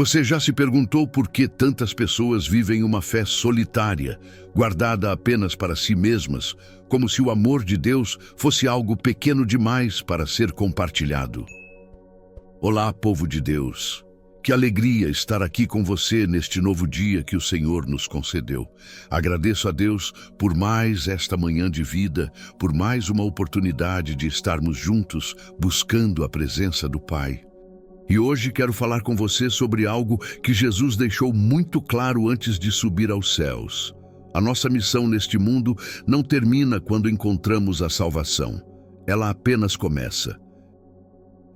Você já se perguntou por que tantas pessoas vivem uma fé solitária, guardada apenas para si mesmas, como se o amor de Deus fosse algo pequeno demais para ser compartilhado? Olá, povo de Deus. Que alegria estar aqui com você neste novo dia que o Senhor nos concedeu. Agradeço a Deus por mais esta manhã de vida, por mais uma oportunidade de estarmos juntos buscando a presença do Pai. E hoje quero falar com você sobre algo que Jesus deixou muito claro antes de subir aos céus. A nossa missão neste mundo não termina quando encontramos a salvação. Ela apenas começa.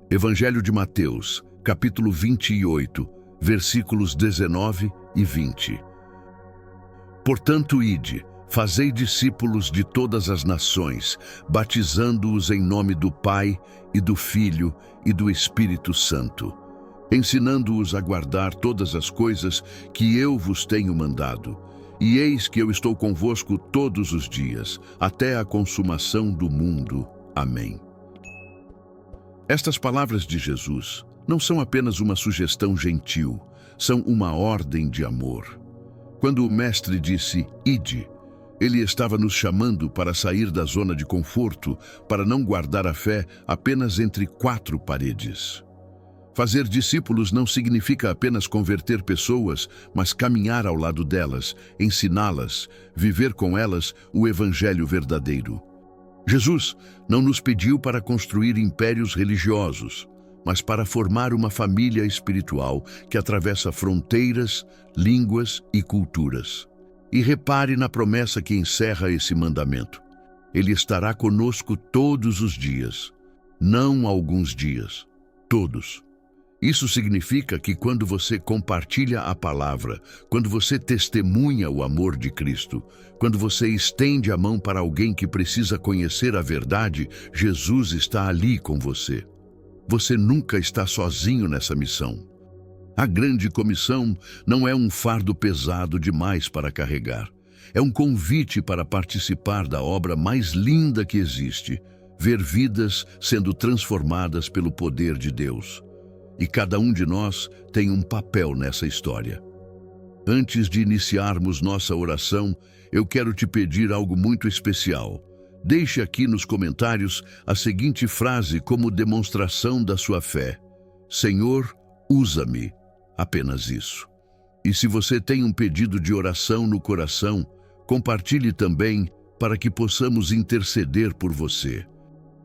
Evangelho de Mateus, capítulo 28, versículos 19 e 20. Portanto, ide, fazei discípulos de todas as nações, batizando-os em nome do Pai e do Filho e do Espírito Santo, ensinando-os a guardar todas as coisas que eu vos tenho mandado. E eis que eu estou convosco todos os dias, até a consumação do mundo. Amém. Estas palavras de Jesus não são apenas uma sugestão gentil, são uma ordem de amor. Quando o Mestre disse, ide, ele estava nos chamando para sair da zona de conforto, para não guardar a fé apenas entre quatro paredes. Fazer discípulos não significa apenas converter pessoas, mas caminhar ao lado delas, ensiná-las, viver com elas o Evangelho verdadeiro. Jesus não nos pediu para construir impérios religiosos, mas para formar uma família espiritual que atravessa fronteiras, línguas e culturas. E repare na promessa que encerra esse mandamento. Ele estará conosco todos os dias, não alguns dias, todos. Isso significa que quando você compartilha a palavra, quando você testemunha o amor de Cristo, quando você estende a mão para alguém que precisa conhecer a verdade, Jesus está ali com você. Você nunca está sozinho nessa missão. A grande comissão não é um fardo pesado demais para carregar. É um convite para participar da obra mais linda que existe, ver vidas sendo transformadas pelo poder de Deus. E cada um de nós tem um papel nessa história. Antes de iniciarmos nossa oração, eu quero te pedir algo muito especial. Deixe aqui nos comentários a seguinte frase como demonstração da sua fé. Senhor, usa-me. Apenas isso. E se você tem um pedido de oração no coração, compartilhe também para que possamos interceder por você.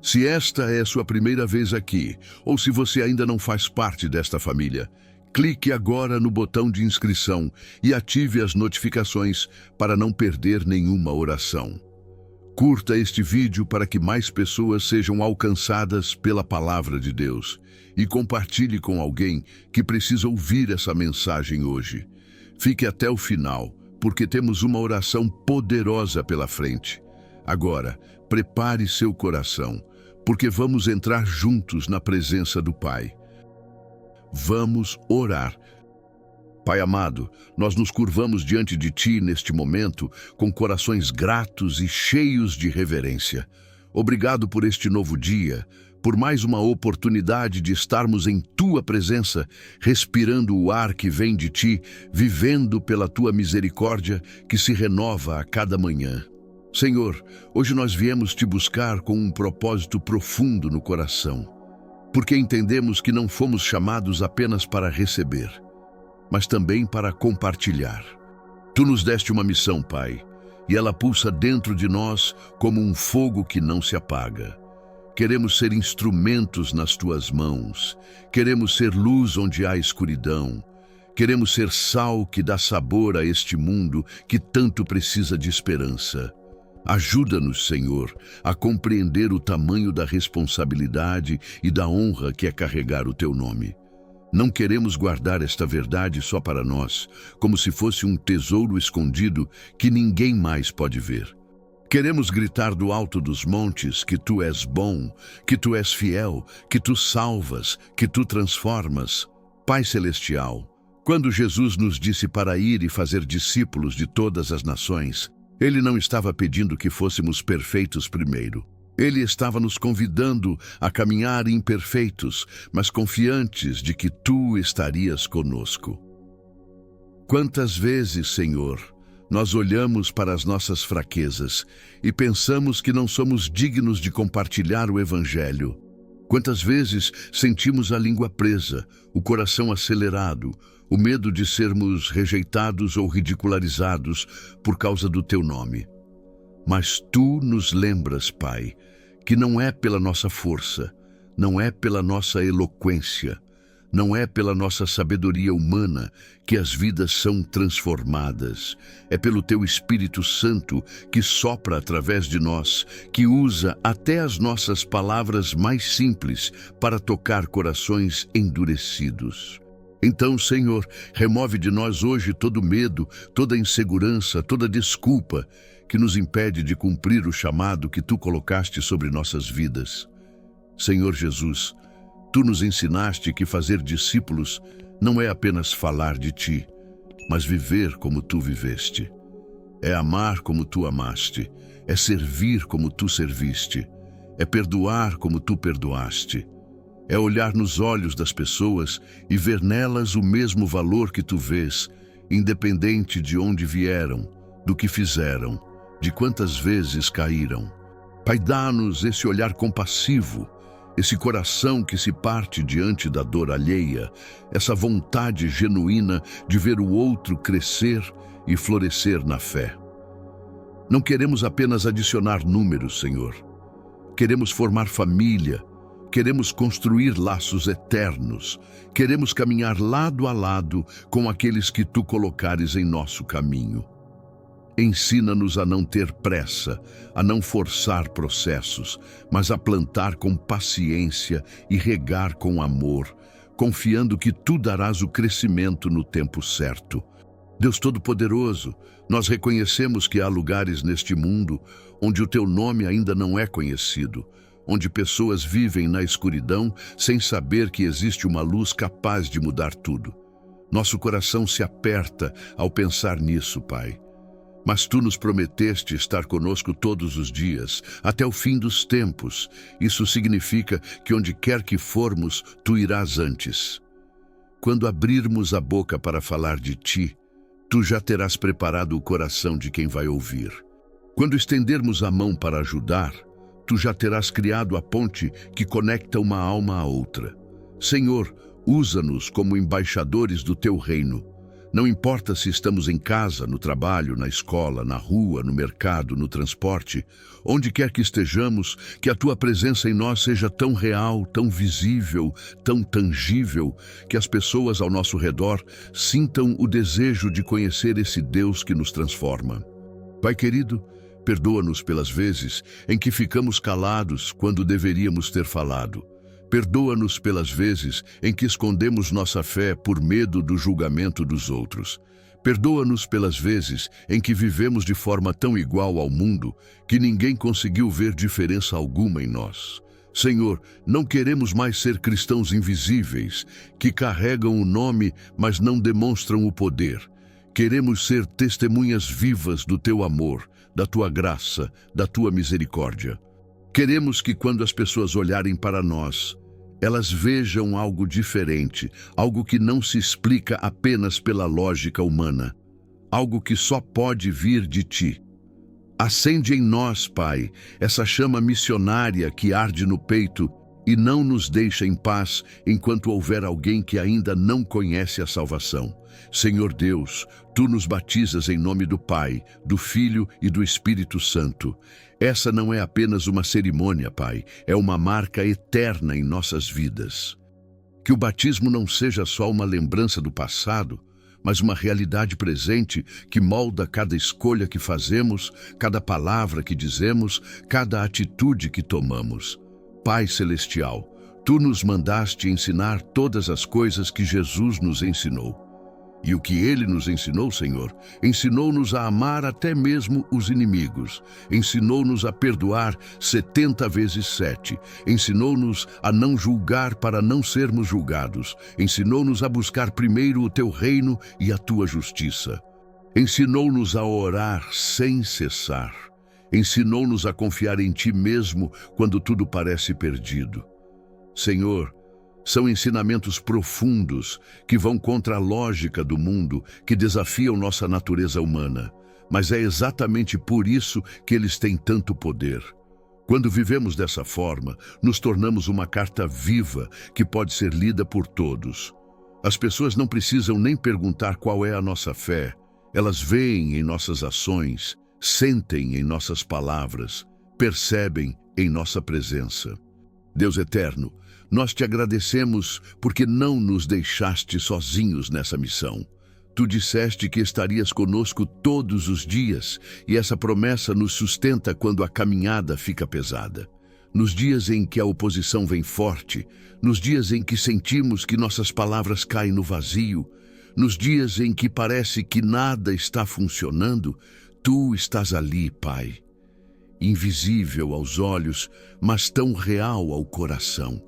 Se esta é a sua primeira vez aqui, ou se você ainda não faz parte desta família, clique agora no botão de inscrição e ative as notificações para não perder nenhuma oração. Curta este vídeo para que mais pessoas sejam alcançadas pela palavra de Deus e compartilhe com alguém que precisa ouvir essa mensagem hoje. Fique até o final, porque temos uma oração poderosa pela frente. Agora, prepare seu coração, porque vamos entrar juntos na presença do Pai. Vamos orar. Pai amado, nós nos curvamos diante de Ti neste momento com corações gratos e cheios de reverência. Obrigado por este novo dia, por mais uma oportunidade de estarmos em Tua presença, respirando o ar que vem de Ti, vivendo pela Tua misericórdia que se renova a cada manhã. Senhor, hoje nós viemos Te buscar com um propósito profundo no coração, porque entendemos que não fomos chamados apenas para receber, mas também para compartilhar. Tu nos deste uma missão, Pai, e ela pulsa dentro de nós como um fogo que não se apaga. Queremos ser instrumentos nas Tuas mãos, queremos ser luz onde há escuridão, queremos ser sal que dá sabor a este mundo que tanto precisa de esperança. Ajuda-nos, Senhor, a compreender o tamanho da responsabilidade e da honra que é carregar o Teu nome. Não queremos guardar esta verdade só para nós, como se fosse um tesouro escondido que ninguém mais pode ver. Queremos gritar do alto dos montes que Tu és bom, que Tu és fiel, que Tu salvas, que Tu transformas. Pai Celestial, quando Jesus nos disse para ir e fazer discípulos de todas as nações, Ele não estava pedindo que fôssemos perfeitos primeiro. Ele estava nos convidando a caminhar imperfeitos, mas confiantes de que Tu estarias conosco. Quantas vezes, Senhor, nós olhamos para as nossas fraquezas e pensamos que não somos dignos de compartilhar o Evangelho. Quantas vezes sentimos a língua presa, o coração acelerado, o medo de sermos rejeitados ou ridicularizados por causa do Teu nome. Mas Tu nos lembras, Pai, que não é pela nossa força, não é pela nossa eloquência, não é pela nossa sabedoria humana que as vidas são transformadas. É pelo Teu Espírito Santo que sopra através de nós, que usa até as nossas palavras mais simples para tocar corações endurecidos. Então, Senhor, remove de nós hoje todo medo, toda insegurança, toda desculpa que nos impede de cumprir o chamado que Tu colocaste sobre nossas vidas. Senhor Jesus, Tu nos ensinaste que fazer discípulos não é apenas falar de Ti, mas viver como Tu viveste. É amar como Tu amaste, é servir como Tu serviste, é perdoar como Tu perdoaste. É olhar nos olhos das pessoas e ver nelas o mesmo valor que Tu vês, independente de onde vieram, do que fizeram, de quantas vezes caíram. Pai, dá-nos esse olhar compassivo, esse coração que se parte diante da dor alheia, essa vontade genuína de ver o outro crescer e florescer na fé. Não queremos apenas adicionar números, Senhor. Queremos formar família, queremos construir laços eternos, queremos caminhar lado a lado com aqueles que Tu colocares em nosso caminho. Ensina-nos a não ter pressa, a não forçar processos, mas a plantar com paciência e regar com amor, confiando que Tu darás o crescimento no tempo certo. Deus Todo-Poderoso, nós reconhecemos que há lugares neste mundo onde o Teu nome ainda não é conhecido, onde pessoas vivem na escuridão sem saber que existe uma luz capaz de mudar tudo. Nosso coração se aperta ao pensar nisso, Pai. Mas Tu nos prometeste estar conosco todos os dias, até o fim dos tempos. Isso significa que onde quer que formos, Tu irás antes. Quando abrirmos a boca para falar de Ti, Tu já terás preparado o coração de quem vai ouvir. Quando estendermos a mão para ajudar, Tu já terás criado a ponte que conecta uma alma à outra. Senhor, usa-nos como embaixadores do Teu reino. Não importa se estamos em casa, no trabalho, na escola, na rua, no mercado, no transporte, onde quer que estejamos, que a Tua presença em nós seja tão real, tão visível, tão tangível, que as pessoas ao nosso redor sintam o desejo de conhecer esse Deus que nos transforma. Pai querido, perdoa-nos pelas vezes em que ficamos calados quando deveríamos ter falado. Perdoa-nos pelas vezes em que escondemos nossa fé por medo do julgamento dos outros. Perdoa-nos pelas vezes em que vivemos de forma tão igual ao mundo que ninguém conseguiu ver diferença alguma em nós. Senhor, não queremos mais ser cristãos invisíveis, que carregam o nome, mas não demonstram o poder. Queremos ser testemunhas vivas do Teu amor, da Tua graça, da Tua misericórdia. Queremos que quando as pessoas olharem para nós, elas vejam algo diferente, algo que não se explica apenas pela lógica humana, algo que só pode vir de Ti. Acende em nós, Pai, essa chama missionária que arde no peito e não nos deixa em paz enquanto houver alguém que ainda não conhece a salvação. Senhor Deus, Tu nos batizas em nome do Pai, do Filho e do Espírito Santo. Essa não é apenas uma cerimônia, Pai, é uma marca eterna em nossas vidas. Que o batismo não seja só uma lembrança do passado, mas uma realidade presente que molda cada escolha que fazemos, cada palavra que dizemos, cada atitude que tomamos. Pai Celestial, Tu nos mandaste ensinar todas as coisas que Jesus nos ensinou. E o que Ele nos ensinou, Senhor, ensinou-nos a amar até mesmo os inimigos, ensinou-nos a perdoar 70 vezes 7, ensinou-nos a não julgar para não sermos julgados, ensinou-nos a buscar primeiro o Teu reino e a Tua justiça, ensinou-nos a orar sem cessar, Ensinou-nos a confiar em Ti mesmo quando tudo parece perdido. Senhor, são ensinamentos profundos que vão contra a lógica do mundo, que desafiam nossa natureza humana. Mas é exatamente por isso que eles têm tanto poder. Quando vivemos dessa forma, nos tornamos uma carta viva que pode ser lida por todos. As pessoas não precisam nem perguntar qual é a nossa fé. Elas veem em nossas ações, sentem em nossas palavras, percebem em nossa presença. Deus eterno, nós te agradecemos porque não nos deixaste sozinhos nessa missão. Tu disseste que estarias conosco todos os dias, e essa promessa nos sustenta quando a caminhada fica pesada. Nos dias em que a oposição vem forte, nos dias em que sentimos que nossas palavras caem no vazio, nos dias em que parece que nada está funcionando, Tu estás ali, Pai. Invisível aos olhos, mas tão real ao coração.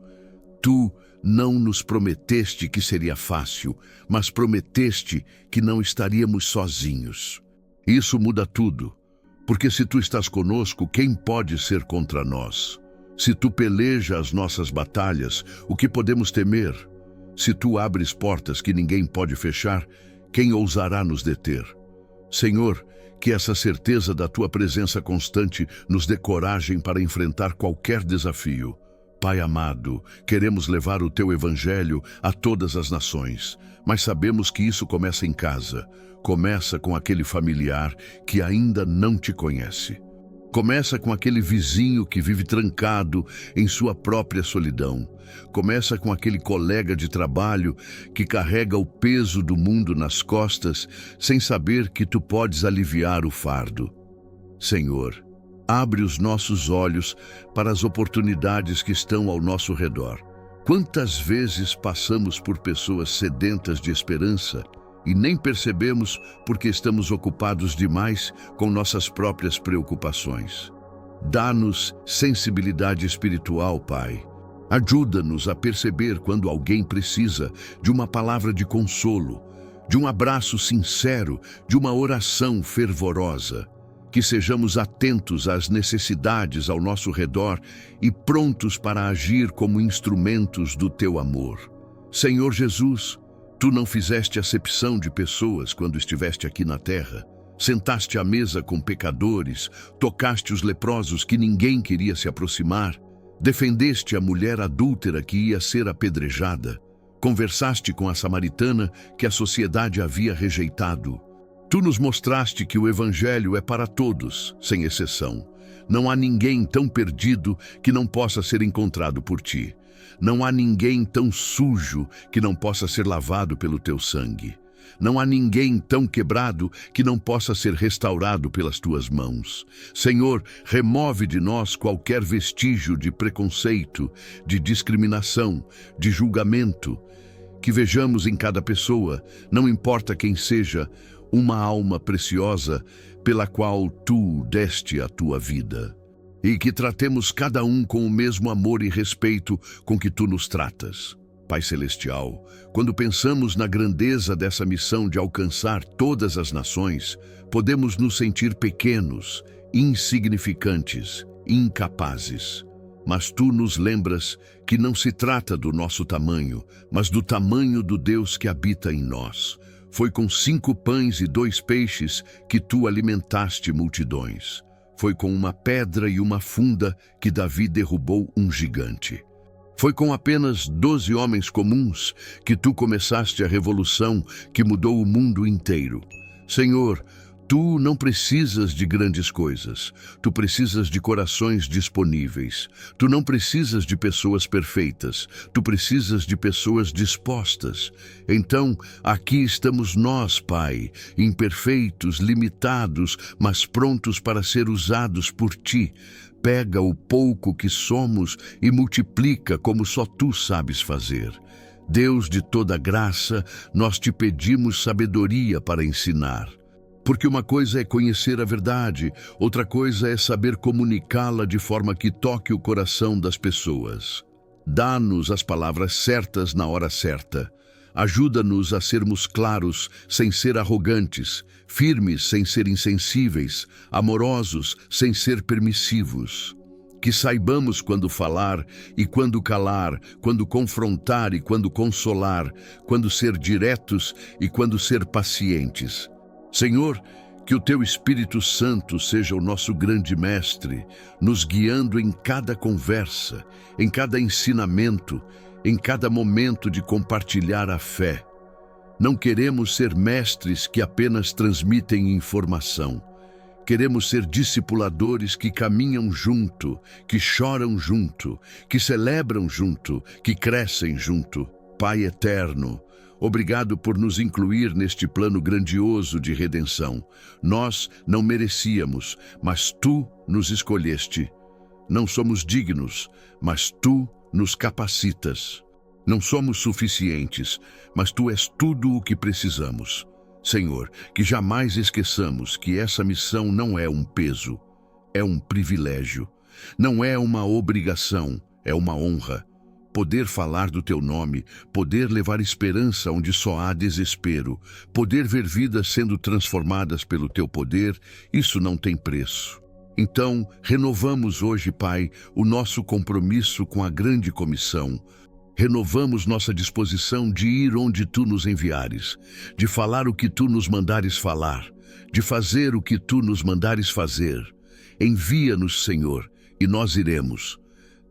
Tu não nos prometeste que seria fácil, mas prometeste que não estaríamos sozinhos. Isso muda tudo, porque se Tu estás conosco, quem pode ser contra nós? Se Tu pelejas as nossas batalhas, o que podemos temer? Se Tu abres portas que ninguém pode fechar, quem ousará nos deter? Senhor, que essa certeza da Tua presença constante nos dê coragem para enfrentar qualquer desafio. Pai amado, queremos levar o Teu Evangelho a todas as nações, mas sabemos que isso começa em casa. Começa com aquele familiar que ainda não Te conhece. Começa com aquele vizinho que vive trancado em sua própria solidão. Começa com aquele colega de trabalho que carrega o peso do mundo nas costas sem saber que Tu podes aliviar o fardo. Senhor, abre os nossos olhos para as oportunidades que estão ao nosso redor. Quantas vezes passamos por pessoas sedentas de esperança e nem percebemos porque estamos ocupados demais com nossas próprias preocupações. Dá-nos sensibilidade espiritual, Pai. Ajuda-nos a perceber quando alguém precisa de uma palavra de consolo, de um abraço sincero, de uma oração fervorosa. Que sejamos atentos às necessidades ao nosso redor e prontos para agir como instrumentos do Teu amor. Senhor Jesus, Tu não fizeste acepção de pessoas quando estiveste aqui na terra. Sentaste à mesa com pecadores, tocaste os leprosos que ninguém queria se aproximar, defendeste a mulher adúltera que ia ser apedrejada, conversaste com a samaritana que a sociedade havia rejeitado. Tu nos mostraste que o Evangelho é para todos, sem exceção. Não há ninguém tão perdido que não possa ser encontrado por Ti. Não há ninguém tão sujo que não possa ser lavado pelo Teu sangue. Não há ninguém tão quebrado que não possa ser restaurado pelas Tuas mãos. Senhor, remove de nós qualquer vestígio de preconceito, de discriminação, de julgamento. Que vejamos em cada pessoa, não importa quem seja, uma alma preciosa pela qual Tu deste a Tua vida. E que tratemos cada um com o mesmo amor e respeito com que Tu nos tratas. Pai Celestial, quando pensamos na grandeza dessa missão de alcançar todas as nações, podemos nos sentir pequenos, insignificantes, incapazes. Mas Tu nos lembras que não se trata do nosso tamanho, mas do tamanho do Deus que habita em nós. Foi com 5 pães e 2 peixes que Tu alimentaste multidões. Foi com uma pedra e uma funda que Davi derrubou um gigante. Foi com apenas 12 homens comuns que Tu começaste a revolução que mudou o mundo inteiro. Senhor, Tu não precisas de grandes coisas. Tu precisas de corações disponíveis. Tu não precisas de pessoas perfeitas. Tu precisas de pessoas dispostas. Então, aqui estamos nós, Pai, imperfeitos, limitados, mas prontos para ser usados por Ti. Pega o pouco que somos e multiplica como só Tu sabes fazer. Deus de toda graça, nós Te pedimos sabedoria para ensinar. Porque uma coisa é conhecer a verdade, outra coisa é saber comunicá-la de forma que toque o coração das pessoas. Dá-nos as palavras certas na hora certa. Ajuda-nos a sermos claros sem ser arrogantes, firmes sem ser insensíveis, amorosos sem ser permissivos. Que saibamos quando falar e quando calar, quando confrontar e quando consolar, quando ser diretos e quando ser pacientes. Senhor, que o Teu Espírito Santo seja o nosso grande mestre, nos guiando em cada conversa, em cada ensinamento, em cada momento de compartilhar a fé. Não queremos ser mestres que apenas transmitem informação. Queremos ser discipuladores que caminham junto, que choram junto, que celebram junto, que crescem junto. Pai eterno, obrigado por nos incluir neste plano grandioso de redenção. Nós não merecíamos, mas Tu nos escolheste. Não somos dignos, mas Tu nos capacitas. Não somos suficientes, mas Tu és tudo o que precisamos. Senhor, que jamais esqueçamos que essa missão não é um peso, é um privilégio. Não é uma obrigação, é uma honra. Poder falar do Teu nome, poder levar esperança onde só há desespero, poder ver vidas sendo transformadas pelo Teu poder, isso não tem preço. Então, renovamos hoje, Pai, o nosso compromisso com a grande comissão. Renovamos nossa disposição de ir onde Tu nos enviares, de falar o que Tu nos mandares falar, de fazer o que Tu nos mandares fazer. Envia-nos, Senhor, e nós iremos.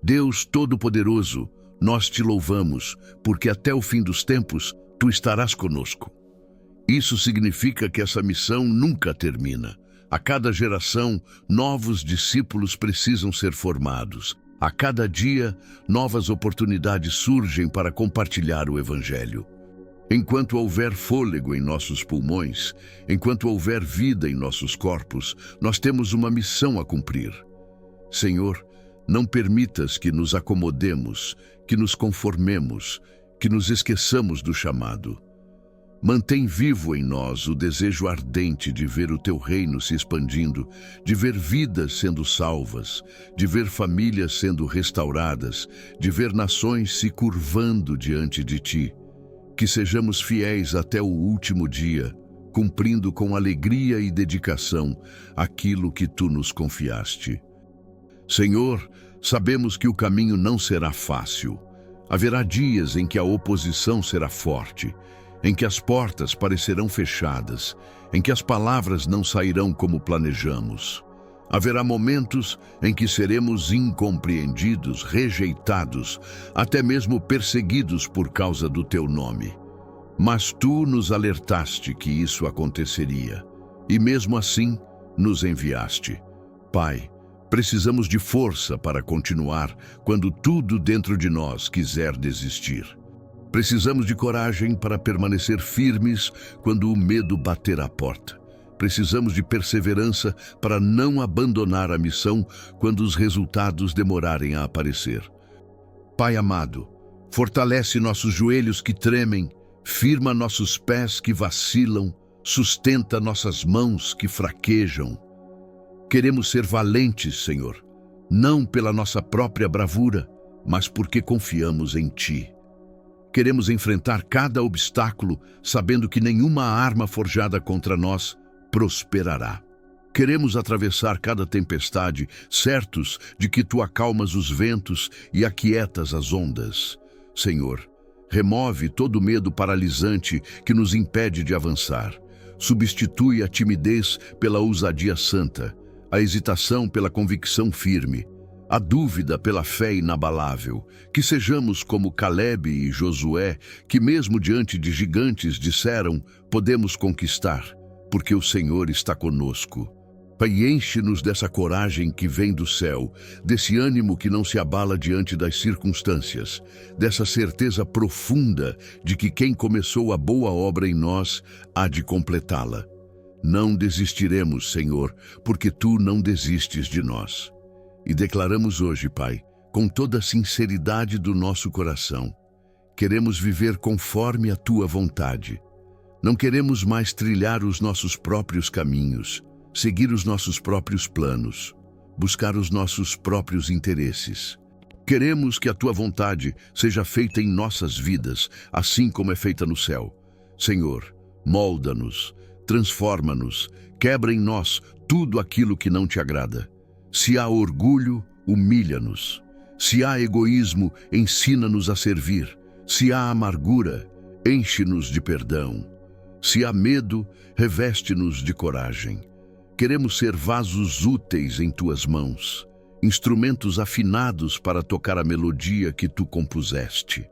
Deus Todo-Poderoso, nós Te louvamos, porque até o fim dos tempos Tu estarás conosco. Isso significa que essa missão nunca termina. A cada geração, novos discípulos precisam ser formados. A cada dia, novas oportunidades surgem para compartilhar o Evangelho. Enquanto houver fôlego em nossos pulmões, enquanto houver vida em nossos corpos, nós temos uma missão a cumprir. Senhor, não permitas que nos acomodemos, que nos conformemos, que nos esqueçamos do chamado. Mantém vivo em nós o desejo ardente de ver o Teu reino se expandindo, de ver vidas sendo salvas, de ver famílias sendo restauradas, de ver nações se curvando diante de Ti. Que sejamos fiéis até o último dia, cumprindo com alegria e dedicação aquilo que Tu nos confiaste. Senhor, sabemos que o caminho não será fácil. Haverá dias em que a oposição será forte, em que as portas parecerão fechadas, em que as palavras não sairão como planejamos. Haverá momentos em que seremos incompreendidos, rejeitados, até mesmo perseguidos por causa do Teu nome. Mas Tu nos alertaste que isso aconteceria, e mesmo assim nos enviaste. Pai, precisamos de força para continuar quando tudo dentro de nós quiser desistir. Precisamos de coragem para permanecer firmes quando o medo bater à porta. Precisamos de perseverança para não abandonar a missão quando os resultados demorarem a aparecer. Pai amado, fortalece nossos joelhos que tremem, firma nossos pés que vacilam, sustenta nossas mãos que fraquejam. Queremos ser valentes, Senhor, não pela nossa própria bravura, mas porque confiamos em Ti. Queremos enfrentar cada obstáculo, sabendo que nenhuma arma forjada contra nós prosperará. Queremos atravessar cada tempestade, certos de que Tu acalmas os ventos e aquietas as ondas. Senhor, remove todo medo paralisante que nos impede de avançar. Substitui a timidez pela ousadia santa, a hesitação pela convicção firme, a dúvida pela fé inabalável. Que sejamos como Caleb e Josué, que mesmo diante de gigantes disseram, podemos conquistar, porque o Senhor está conosco. Pai, enche-nos dessa coragem que vem do céu, desse ânimo que não se abala diante das circunstâncias, dessa certeza profunda de que quem começou a boa obra em nós há de completá-la. Não desistiremos, Senhor, porque Tu não desistes de nós. E declaramos hoje, Pai, com toda a sinceridade do nosso coração, queremos viver conforme a Tua vontade. Não queremos mais trilhar os nossos próprios caminhos, seguir os nossos próprios planos, buscar os nossos próprios interesses. Queremos que a tua vontade seja feita em nossas vidas, assim como é feita no céu. Senhor, molda-nos, transforma-nos, quebra em nós tudo aquilo que não te agrada. Se há orgulho, humilha-nos. Se há egoísmo, ensina-nos a servir. Se há amargura, enche-nos de perdão. Se há medo, reveste-nos de coragem. Queremos ser vasos úteis em tuas mãos, instrumentos afinados para tocar a melodia que tu compuseste.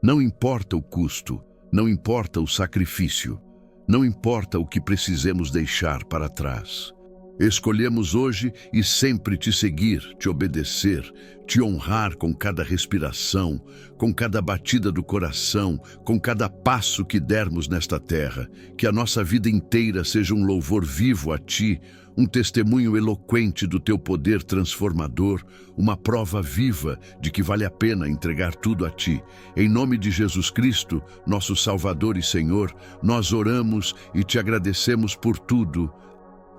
Não importa o custo, não importa o sacrifício, não importa o que precisemos deixar para trás. Escolhemos hoje e sempre te seguir, te obedecer, te honrar com cada respiração, com cada batida do coração, com cada passo que dermos nesta terra. Que a nossa vida inteira seja um louvor vivo a ti, um testemunho eloquente do teu poder transformador, uma prova viva de que vale a pena entregar tudo a ti. Em nome de Jesus Cristo, nosso Salvador e Senhor, nós oramos e te agradecemos por tudo.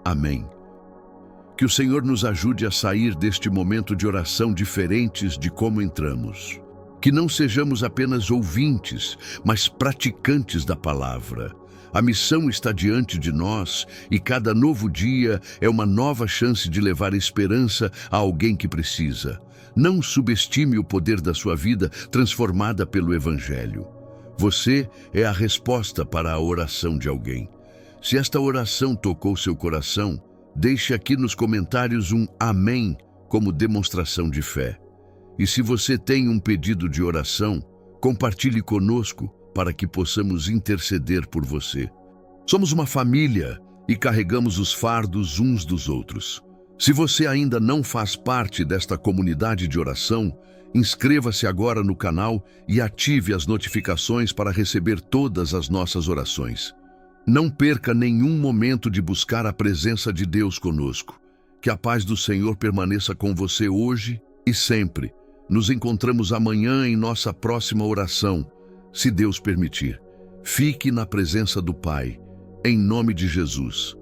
Amém. Que o Senhor nos ajude a sair deste momento de oração diferentes de como entramos. Que não sejamos apenas ouvintes, mas praticantes da palavra. A missão está diante de nós e cada novo dia é uma nova chance de levar esperança a alguém que precisa. Não subestime o poder da sua vida transformada pelo Evangelho. Você é a resposta para a oração de alguém. Se esta oração tocou seu coração, deixe aqui nos comentários um amém como demonstração de fé. E se você tem um pedido de oração, compartilhe conosco para que possamos interceder por você. Somos uma família e carregamos os fardos uns dos outros. Se você ainda não faz parte desta comunidade de oração, inscreva-se agora no canal e ative as notificações para receber todas as nossas orações. Não perca nenhum momento de buscar a presença de Deus conosco. Que a paz do Senhor permaneça com você hoje e sempre. Nos encontramos amanhã em nossa próxima oração, se Deus permitir. Fique na presença do Pai, em nome de Jesus.